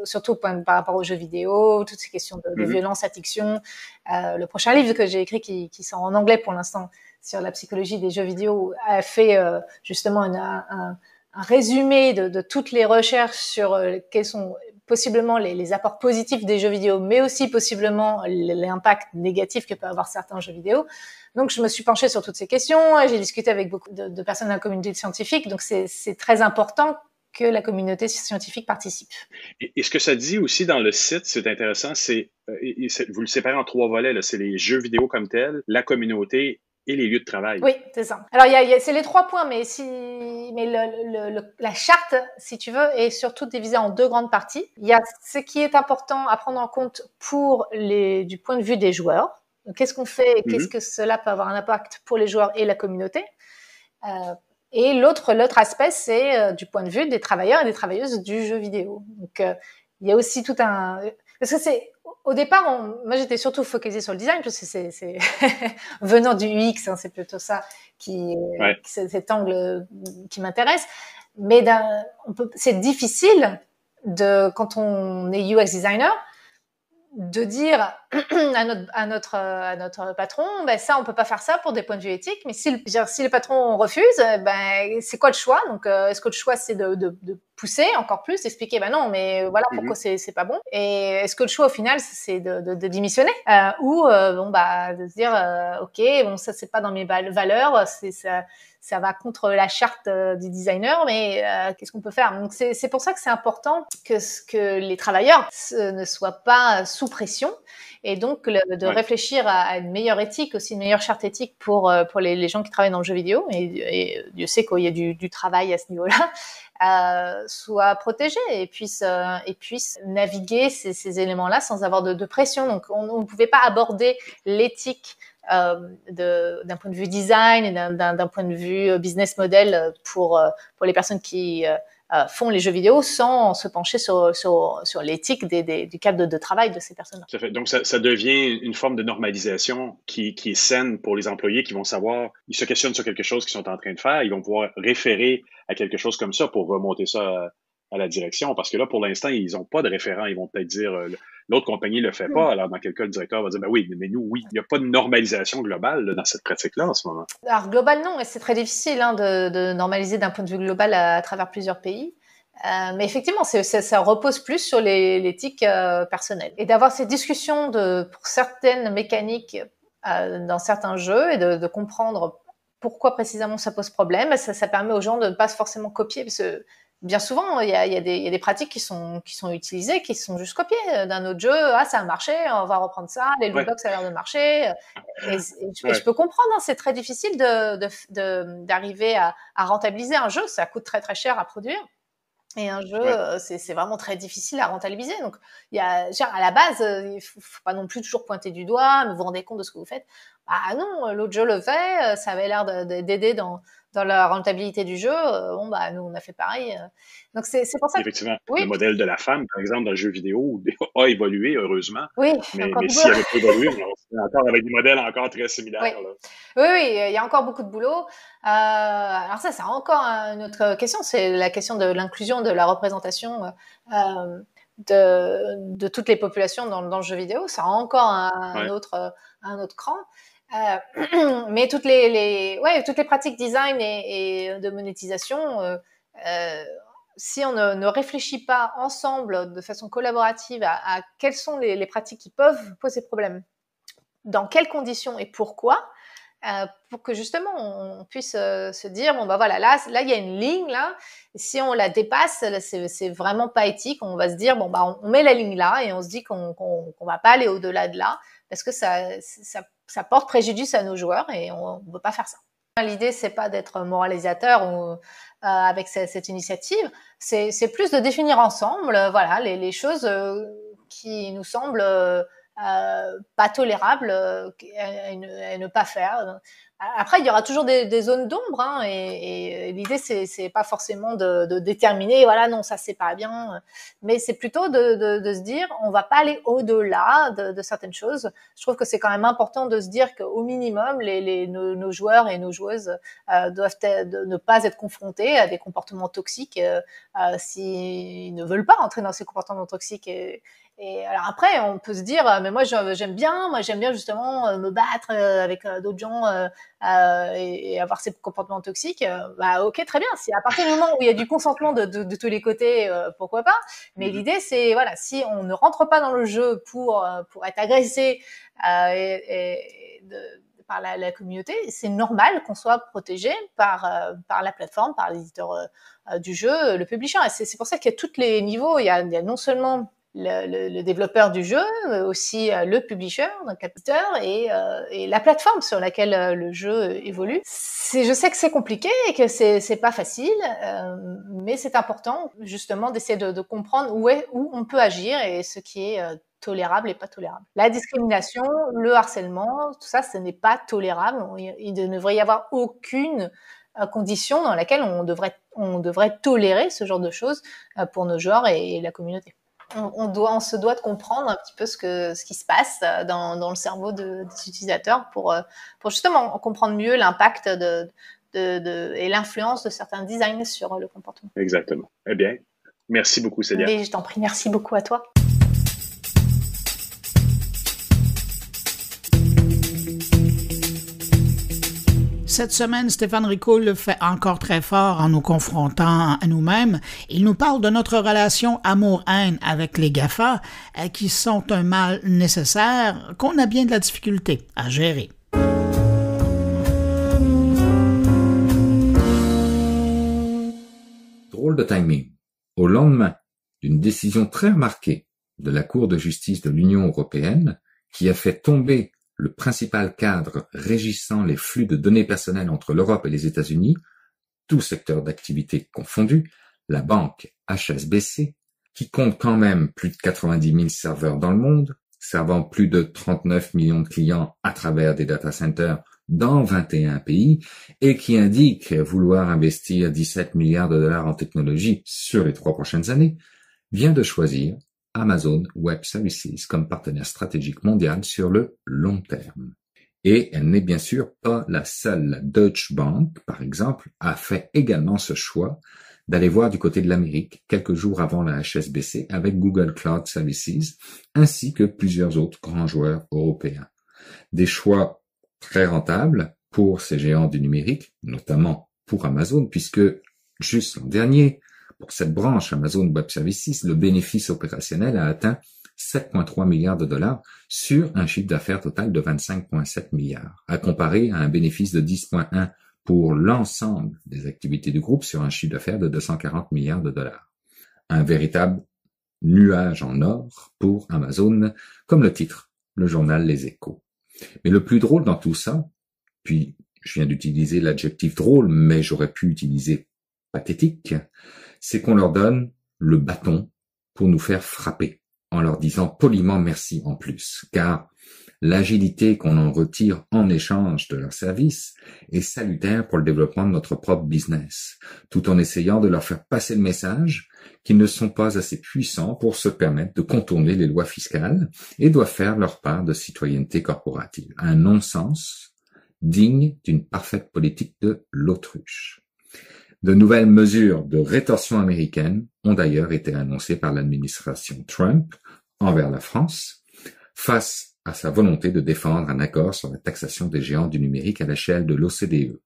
Surtout par rapport aux jeux vidéo, toutes ces questions de violence, addiction. Le prochain livre que j'ai écrit, qui sort en anglais pour l'instant, sur la psychologie des jeux vidéo, a fait justement un résumé de toutes les recherches sur quels sont possiblement les apports positifs des jeux vidéo, mais aussi possiblement l'impact négatif que peuvent avoir certains jeux vidéo. Donc, je me suis penchée sur toutes ces questions, j'ai discuté avec beaucoup de personnes de la communauté scientifique, donc c'est très important que la communauté scientifique participe. Et ce que ça dit aussi dans le site, c'est intéressant, vous le séparez en 3 volets, là, c'est les jeux vidéo comme tels, la communauté et les lieux de travail. Oui, c'est ça. Alors, c'est les 3 points, mais la charte, si tu veux, est surtout divisée en 2 grandes parties. Il y a ce qui est important à prendre en compte du point de vue des joueurs. Donc, qu'est-ce qu'on fait et qu'est-ce que cela peut avoir un impact pour les joueurs et la communauté. Et l'autre aspect, c'est du point de vue des travailleurs et des travailleuses du jeu vidéo. Donc, il y a aussi tout un... Parce que au départ, moi, j'étais surtout focalisée sur le design, parce que c'est venant du UX, c'est plutôt ça cet angle qui m'intéresse. Mais c'est difficile quand on est UX designer, de dire à notre patron, ça, on peut pas faire ça pour des points de vue éthiques, mais si le patron refuse, c'est quoi le choix? Donc, est-ce que le choix, c'est de pousser encore plus, d'expliquer, non, mais voilà pourquoi c'est pas bon? Et est-ce que le choix, au final, c'est de démissionner? Ou, de se dire, ok, ça, c'est pas dans mes valeurs, ça va contre la charte du designer, mais qu'est-ce qu'on peut faire? Donc, c'est pour ça que c'est important que les travailleurs ne soient pas sous pression, et donc de réfléchir à une meilleure éthique, aussi une meilleure charte éthique pour les gens qui travaillent dans le jeu vidéo, et Dieu sait qu'il y a du travail à ce niveau-là, soient protégés et puissent naviguer ces éléments-là sans avoir de pression. Donc, on ne pouvait pas aborder l'éthique d'un point de vue design et d'un point de vue business model pour les personnes qui font les jeux vidéo sans se pencher sur l'éthique du cadre de travail de ces personnes-là. Donc, ça devient une forme de normalisation qui est saine pour les employés qui vont savoir, ils se questionnent sur quelque chose qu'ils sont en train de faire, ils vont pouvoir référer à quelque chose comme ça pour remonter ça à la direction, parce que là, pour l'instant, ils n'ont pas de référent. Ils vont peut-être dire, l'autre compagnie ne le fait pas, alors dans quel cas le directeur va dire, oui, mais nous, oui. Il n'y a pas de normalisation globale là, dans cette pratique-là en ce moment. Alors, global, non, et c'est très difficile de normaliser d'un point de vue global à travers plusieurs pays. Mais effectivement, ça repose plus sur l'éthique personnelle. Et d'avoir ces discussions pour certaines mécaniques dans certains jeux et de comprendre pourquoi précisément ça pose problème, ça permet aux gens de ne pas forcément copier, parce que bien souvent, il y a des pratiques qui sont utilisées, qui sont juste copiées d'un autre jeu. Ça a marché, on va reprendre ça. Les lootbox, ça a l'air de marcher. Et je peux comprendre, c'est très difficile d'arriver à rentabiliser un jeu. Ça coûte très, très cher à produire. Et un jeu, c'est vraiment très difficile à rentabiliser. Donc, à la base, il faut pas non plus toujours pointer du doigt, mais vous vous rendez compte de ce que vous faites. Ah non, l'autre jeu le fait, ça avait l'air d'aider dans la rentabilité du jeu. Bon, bah, nous, on a fait pareil. Donc, c'est pour ça que... Effectivement, Oui, le modèle de la femme, par exemple, dans le jeu vidéo, a évolué, heureusement. oui, Mais encore du s'il boulot. avait pas évolué, on serait encore avec des modèles encore très similaires. Oui. Là. Oui, il y a encore beaucoup de boulot. Alors ça, c'est encore une autre question, c'est la question de l'inclusion, de la représentation de toutes les populations dans le jeu vidéo. Ça a encore un autre cran. Mais toutes les pratiques design et de monétisation, si on ne réfléchit pas ensemble de façon collaborative à quelles sont les pratiques qui peuvent poser problème, dans quelles conditions et pourquoi, pour que justement on puisse se dire bon bah voilà, là il y a une ligne là, et si on la dépasse, là, c'est vraiment pas éthique. On va se dire bon bah on met la ligne là et on se dit qu'on va pas aller au-delà de là parce que ça porte préjudice à nos joueurs et on veut pas faire ça. L'idée c'est pas d'être moralisateur ou avec cette initiative, c'est plus de définir ensemble voilà les choses qui nous semblent pas tolérable à ne pas faire. Après, il y aura toujours des zones d'ombre, hein, et l'idée c'est pas forcément de déterminer voilà non ça c'est pas bien, mais c'est plutôt de se dire on va pas aller au-delà de certaines choses. Je trouve que c'est quand même important de se dire qu'au minimum nos joueurs et nos joueuses doivent ne pas être confrontés à des comportements toxiques s'ils ne veulent pas entrer dans ces comportements toxiques. Et alors après, on peut se dire, mais moi j'aime bien justement me battre avec d'autres gens et avoir ces comportements toxiques. Bah ok, très bien. Si à partir du moment où il y a du consentement de tous les côtés, pourquoi pas. Mais l'idée c'est voilà, si on ne rentre pas dans le jeu pour être agressé par la communauté, c'est normal qu'on soit protégé par la plateforme, par l'éditeur du jeu, le publisher. Et c'est pour ça qu'il y a tous les niveaux. Il y a non seulement le développeur du jeu, aussi le publisher, donc l'éditeur, et la plateforme sur laquelle le jeu évolue. Je sais que c'est compliqué et que c'est pas facile, mais c'est important justement d'essayer de comprendre où on peut agir et ce qui est tolérable et pas tolérable. La discrimination, le harcèlement, tout ça, ce n'est pas tolérable. Il ne devrait y avoir aucune condition dans laquelle on devrait tolérer ce genre de choses pour nos joueurs et la communauté. On se doit de comprendre un petit peu ce qui se passe dans le cerveau des utilisateurs pour justement comprendre mieux l'impact et l'influence de certains designs sur le comportement. Exactement. Eh bien, merci beaucoup, Célia. Mais je t'en prie, merci beaucoup à toi. Cette semaine, Stéphane Ricoul le fait encore très fort en nous confrontant à nous-mêmes. Il nous parle de notre relation amour-haine avec les GAFA, qui sont un mal nécessaire qu'on a bien de la difficulté à gérer. Drôle de timing. Au lendemain d'une décision très remarquée de la Cour de justice de l'Union européenne, qui a fait tomber le principal cadre régissant les flux de données personnelles entre l'Europe et les États-Unis, tout secteur d'activité confondu, la banque HSBC, qui compte quand même plus de 90 000 serveurs dans le monde, servant plus de 39 millions de clients à travers des data centers dans 21 pays, et qui indique vouloir investir 17 milliards de dollars en technologie sur les 3 prochaines années, vient de choisir Amazon Web Services comme partenaire stratégique mondial sur le long terme. Et elle n'est bien sûr pas la seule. La Deutsche Bank, par exemple, a fait également ce choix d'aller voir du côté de l'Amérique quelques jours avant la HSBC avec Google Cloud Services, ainsi que plusieurs autres grands joueurs européens. Des choix très rentables pour ces géants du numérique, notamment pour Amazon, puisque juste l'an dernier, pour cette branche Amazon Web Services, le bénéfice opérationnel a atteint 7,3 milliards de dollars sur un chiffre d'affaires total de 25,7 milliards, à comparer à un bénéfice de 10,1 pour l'ensemble des activités du groupe sur un chiffre d'affaires de 240 milliards de dollars. Un véritable nuage en or pour Amazon, comme le titre, le journal Les Échos. Mais le plus drôle dans tout ça, puis je viens d'utiliser l'adjectif drôle, mais j'aurais pu utiliser pathétique, c'est qu'on leur donne le bâton pour nous faire frapper, en leur disant poliment merci en plus, car l'agilité qu'on en retire en échange de leurs services est salutaire pour le développement de notre propre business, tout en essayant de leur faire passer le message qu'ils ne sont pas assez puissants pour se permettre de contourner les lois fiscales et doivent faire leur part de citoyenneté corporative. Un non-sens digne d'une parfaite politique de l'autruche. De nouvelles mesures de rétorsion américaines ont d'ailleurs été annoncées par l'administration Trump envers la France, face à sa volonté de défendre un accord sur la taxation des géants du numérique à l'échelle de l'OCDE.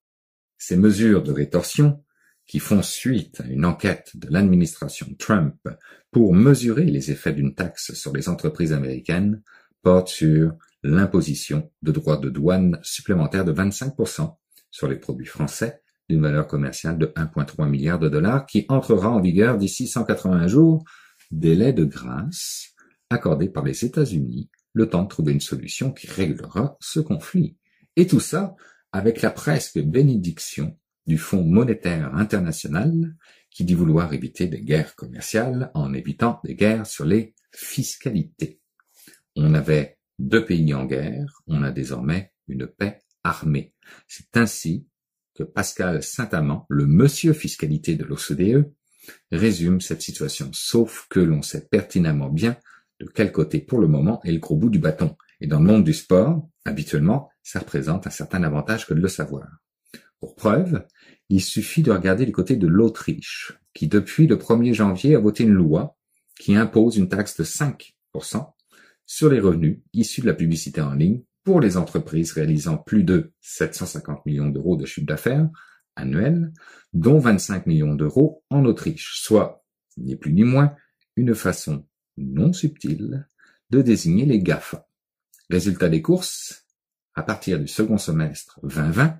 Ces mesures de rétorsion, qui font suite à une enquête de l'administration Trump pour mesurer les effets d'une taxe sur les entreprises américaines, portent sur l'imposition de droits de douane supplémentaires de 25% sur les produits français d'une valeur commerciale de 1,3 milliard de dollars qui entrera en vigueur d'ici 180 jours, délai de grâce accordé par les États-Unis, le temps de trouver une solution qui réglera ce conflit. Et tout ça avec la presque bénédiction du Fonds monétaire international qui dit vouloir éviter des guerres commerciales en évitant des guerres sur les fiscalités. On avait 2 pays en guerre, on a désormais une paix armée. C'est ainsi que Pascal Saint-Amand, le monsieur fiscalité de l'OCDE, résume cette situation, sauf que l'on sait pertinemment bien de quel côté, pour le moment, est le gros bout du bâton. Et dans le monde du sport, habituellement, ça représente un certain avantage que de le savoir. Pour preuve, il suffit de regarder du côté de l'Autriche, qui depuis le 1er janvier a voté une loi qui impose une taxe de 5% sur les revenus issus de la publicité en ligne pour les entreprises réalisant plus de 750 millions d'euros de chiffre d'affaires annuel, dont 25 millions d'euros en Autriche, soit, ni plus ni moins, une façon non subtile de désigner les GAFA. Résultat des courses, à partir du second semestre 2020,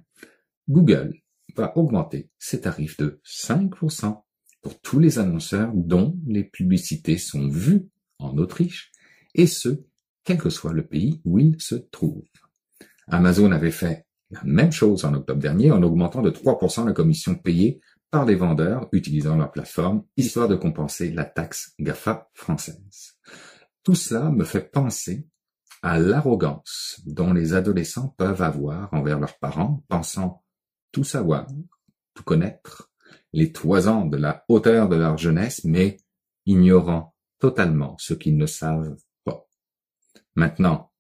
Google va augmenter ses tarifs de 5% pour tous les annonceurs dont les publicités sont vues en Autriche, et ce, quel que soit le pays où ils se trouvent. Amazon avait fait la même chose en octobre dernier en augmentant de 3% la commission payée par les vendeurs utilisant leur plateforme, histoire de compenser la taxe GAFA française. Tout cela me fait penser à l'arrogance dont les adolescents peuvent avoir envers leurs parents, pensant tout savoir, tout connaître, les toisant de la hauteur de leur jeunesse, mais ignorant totalement ce qu'ils ne savent pas. Maintenant,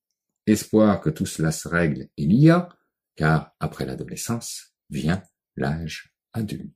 espoir que tout cela se règle il y a, car après l'adolescence vient l'âge adulte.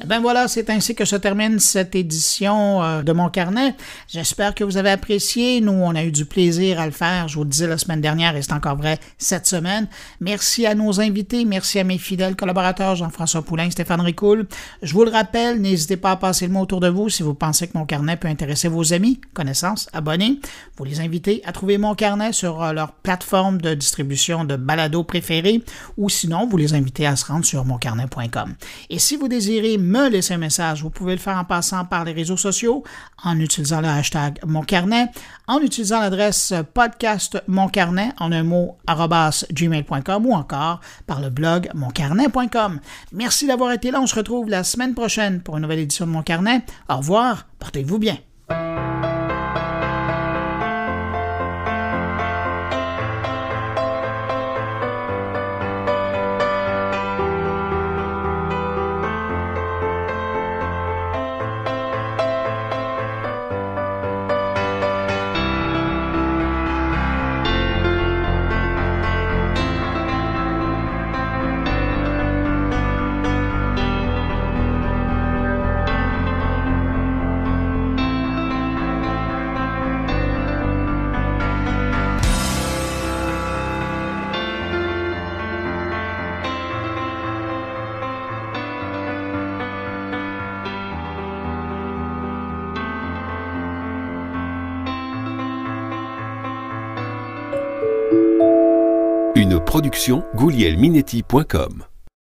Ben voilà, c'est ainsi que se termine cette édition de Mon Carnet. J'espère que vous avez apprécié. Nous, on a eu du plaisir à le faire. Je vous le disais la semaine dernière et c'est encore vrai cette semaine. Merci à nos invités. Merci à mes fidèles collaborateurs Jean-François Poulain, Stéphane Ricoul. Je vous le rappelle, n'hésitez pas à passer le mot autour de vous si vous pensez que Mon Carnet peut intéresser vos amis, connaissances, abonnés. Vous les invitez à trouver Mon Carnet sur leur plateforme de distribution de balado préférée ou sinon, vous les invitez à se rendre sur moncarnet.com. Et si vous désirez me laisser un message, vous pouvez le faire en passant par les réseaux sociaux, en utilisant le hashtag #moncarnet, en utilisant l'adresse podcastmoncarnet en un mot @gmail.com ou encore par le blog moncarnet.com. Merci d'avoir été là. On se retrouve la semaine prochaine pour une nouvelle édition de Mon Carnet. Au revoir. Portez-vous bien. Une production GoulielMinetti.com